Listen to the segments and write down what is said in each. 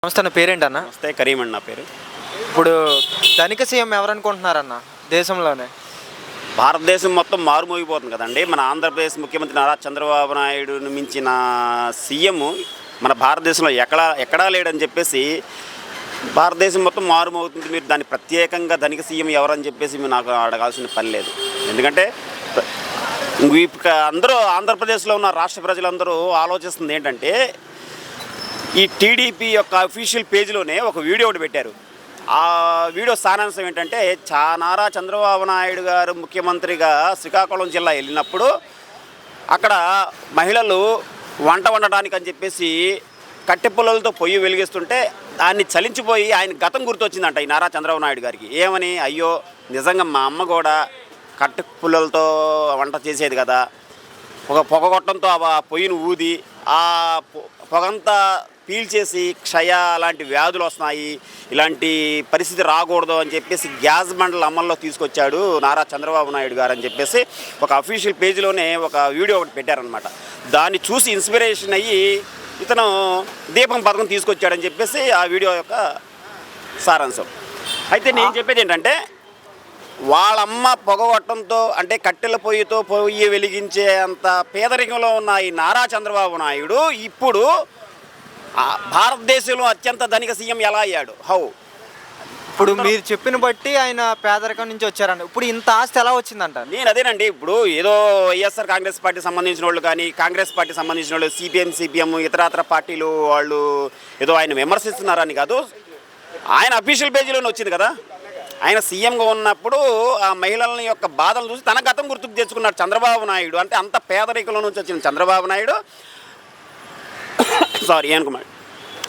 నమస్తే అన్న, పేరేంటన్న? నమస్తే, కరీం అండి నా పేరు. ఇప్పుడు ధనిక సీఎం ఎవరనుకుంటున్నారన్న దేశంలోనే? భారతదేశం మొత్తం మారుమోగిపోతుంది కదండి. మన ఆంధ్రప్రదేశ్ ముఖ్యమంత్రి నారా చంద్రబాబు నాయుడుని మించిన సీఎం మన భారతదేశంలో ఎక్కడా లేడని చెప్పేసి భారతదేశం మొత్తం మారుమోగుతుంది. మీరు దాన్ని ప్రత్యేకంగా ధనిక సీఎం ఎవరని చెప్పేసి మీరు నాకు అడగాల్సిన పని లేదు. ఎందుకంటే అందరూ ఆంధ్రప్రదేశ్లో ఉన్న రాష్ట్ర ప్రజలందరూ ఆలోచిస్తుంది ఏంటంటే, ఈ టీడీపీ యొక్క అఫీషియల్ పేజీలోనే ఒక వీడియో ఒకటి పెట్టారు. ఆ వీడియో సారాంశం ఏంటంటే, నారా చంద్రబాబు నాయుడు గారు ముఖ్యమంత్రిగా శ్రీకాకుళం జిల్లా వెళ్ళినప్పుడు అక్కడ మహిళలు వంట వండడానికి అని చెప్పేసి కట్టె పుల్లలతో పొయ్యి వెలిగిస్తుంటే దాన్ని చలించిపోయి ఆయన గతం గుర్తొచ్చిందంట ఈ నారా చంద్రబాబు నాయుడు గారికి. ఏమని, అయ్యో నిజంగా మా అమ్మ కూడా కట్టె పుల్లలతో వంట చేసేది కదా, ఒక పొగగొట్టంతో ఆ పొయ్యిని ఊది ఆ పొగంతా పీల్చేసి క్షయ లాంటి వ్యాధులు వస్తున్నాయి, ఇలాంటి పరిస్థితి రాకూడదు అని చెప్పేసి గ్యాస్ బండల అమల్లో తీసుకొచ్చాడు నారా చంద్రబాబు నాయుడు గారు అని చెప్పేసి ఒక అఫీషియల్ పేజీలోనే ఒక వీడియో ఒకటి పెట్టారనమాట. దాన్ని చూసి ఇన్స్పిరేషన్ అయ్యి ఇతను దీపం పథకం తీసుకొచ్చాడని చెప్పేసి ఆ వీడియో యొక్క సారాంశం. అయితే నేను చెప్పేది ఏంటంటే, వాళ్ళమ్మ పొగగొట్టంతో అంటే కట్టెల పొయ్యితో పొయ్యి వెలిగించే అంత పేదరికంలో ఉన్న ఈ నారా చంద్రబాబు నాయుడు ఇప్పుడు భారతదేశంలో అత్యంత ధనిక సీఎం ఎలా అయ్యాడు? హౌ? ఇప్పుడు మీరు చెప్పిన బట్టి ఆయన పేదరికం నుంచి వచ్చారంట. ఇప్పుడు ఇంత ఆస్తి ఎలా వచ్చిందంట? నేను అదేనండి, ఇప్పుడు ఏదో వైఎస్ఆర్ కాంగ్రెస్ పార్టీ సంబంధించిన వాళ్ళు కానీ, కాంగ్రెస్ పార్టీ సంబంధించిన వాళ్ళు, సిపిఎం ఇతరత్ర పార్టీలు వాళ్ళు ఏదో ఆయన విమర్శిస్తున్నారని కాదు, ఆయన అఫీషియల్ పేజీలోనే వచ్చింది కదా. ఆయన సీఎంగా ఉన్నప్పుడు ఆ మహిళల యొక్క బాధలు చూసి తన గతం గుర్తుకు తెచ్చుకున్నాడు చంద్రబాబు నాయుడు. అంటే అంత పేదరికంలో నుంచి వచ్చిన చంద్రబాబు నాయుడు ఏనుకుమార్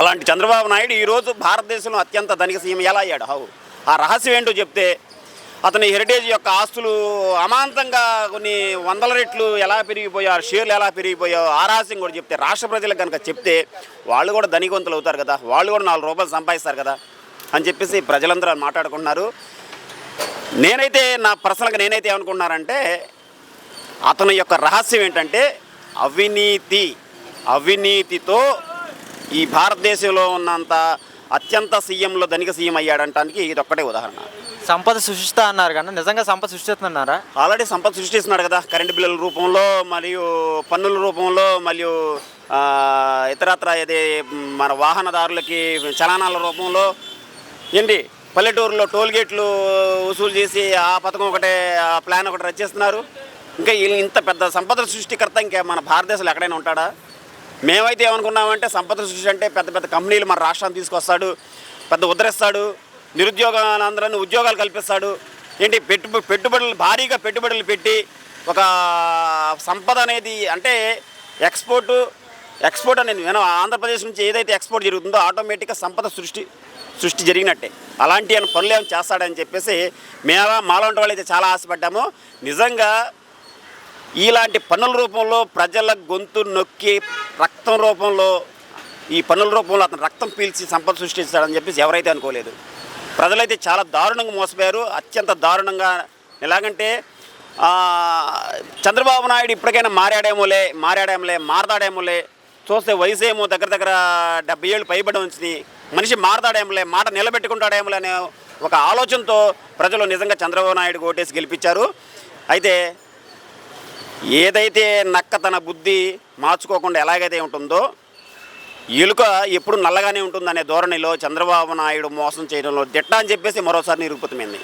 అలాంటి చంద్రబాబు నాయుడు ఈరోజు భారతదేశంలో అత్యంత ధనిక సీఎం ఎలా అయ్యాడు? హౌ? ఆ రహస్యం ఏంటో చెప్తే, అతని హెరిటేజ్ యొక్క ఆస్తులు అమాంతంగా కొన్ని వందల రెట్లు ఎలా పెరిగిపోయారు, షేర్లు ఎలా పెరిగిపోయాయో ఆ రహస్యం కూడా చెప్తే, రాష్ట్ర ప్రజలకు కనుక చెప్తే వాళ్ళు కూడా ధనికవంతులు అవుతారు కదా, వాళ్ళు కూడా 4 రూపాయలు సంపాదిస్తారు కదా అని చెప్పేసి ప్రజలందరూ మాట్లాడుకుంటున్నారు. నేనైతే నా పర్సనల్గా నేనైతే ఏమనుకుంటున్నానంటే, అతని యొక్క రహస్యం ఏంటంటే అవినీతితో ఈ భారతదేశంలో ఉన్నంత అత్యంత సీఎంలో ధనిక సీఎం అయ్యాడంటానికి ఇది ఒక్కటే ఉదాహరణ. సంపద సృష్టిస్తా అన్నారు కానీ నిజంగా సంపద సృష్టిస్తున్నారా? ఆల్రెడీ సంపద సృష్టిస్తున్నాడు కదా, కరెంటు బిల్లుల రూపంలో మరియు పన్నుల రూపంలో మరియు ఇతరత్ర ఇది మన వాహనదారులకి చలానాల రూపంలో ఏంటి, పల్లెటూరులో టోల్గేట్లు వసూలు చేసి ఆ పథకం ఒకటే, ఆ ప్లాన్ ఒకటి రచిస్తున్నారు. ఇంకా ఇంత పెద్ద సంపద సృష్టికర్త ఇంకా మన భారతదేశంలో ఎక్కడైనా ఉంటాడా? మేమైతే ఏమనుకున్నామంటే, సంపద సృష్టి అంటే పెద్ద పెద్ద కంపెనీలు మన రాష్ట్రాన్ని తీసుకొస్తాడు, పెద్ద ఉద్ధరిస్తాడు, నిరుద్యోగాలందరినీ ఉద్యోగాలు కల్పిస్తాడు, ఏంటి పెట్టుబడులు భారీగా పెట్టుబడులు పెట్టి ఒక సంపద అనేది అంటే ఎక్స్పోర్ట్ అనేది ఆంధ్రప్రదేశ్ నుంచి ఏదైతే ఎక్స్పోర్ట్ జరుగుతుందో ఆటోమేటిక్గా సంపద సృష్టి జరిగినట్టే. అలాంటి పనులు ఏమైనా చేస్తాడని చెప్పేసి మాలాంటి వాళ్ళైతే చాలా ఆశపడ్డాము. నిజంగా ఇలాంటి పన్నుల రూపంలో ప్రజల గొంతు నొక్కి రక్తం రూపంలో ఈ పన్నుల రూపంలో అతను రక్తం పీల్చి సంపద సృష్టిస్తాడని చెప్పేసి ఎవరైతే అనుకోలేదు. ప్రజలైతే చాలా దారుణంగా మోసపోయారు, అత్యంత దారుణంగా. ఎలాగంటే చంద్రబాబు నాయుడు ఇప్పటికైనా మారతాడేమోలే చూస్తే వయసు ఏమో దగ్గర 70 ఏళ్ళు పైబడి ఉంచి మనిషి మారతాడేమోలే, మాట నిలబెట్టుకుంటాడేమోలే అనే ఒక ఆలోచనతో ప్రజలు నిజంగా చంద్రబాబు నాయుడు ఓటేసి గెలిపించారు. అయితే ఏదైతే నక్క తన బుద్ధి మార్చుకోకుండా ఎలాగైతే ఉంటుందో, ఎలుక ఎప్పుడు నల్లగానే ఉంటుందనే ధోరణిలో చంద్రబాబు నాయుడు మోసం చేయడంలో దిట్ట అని చెప్పేసి మరోసారి నిరూపితమైంది.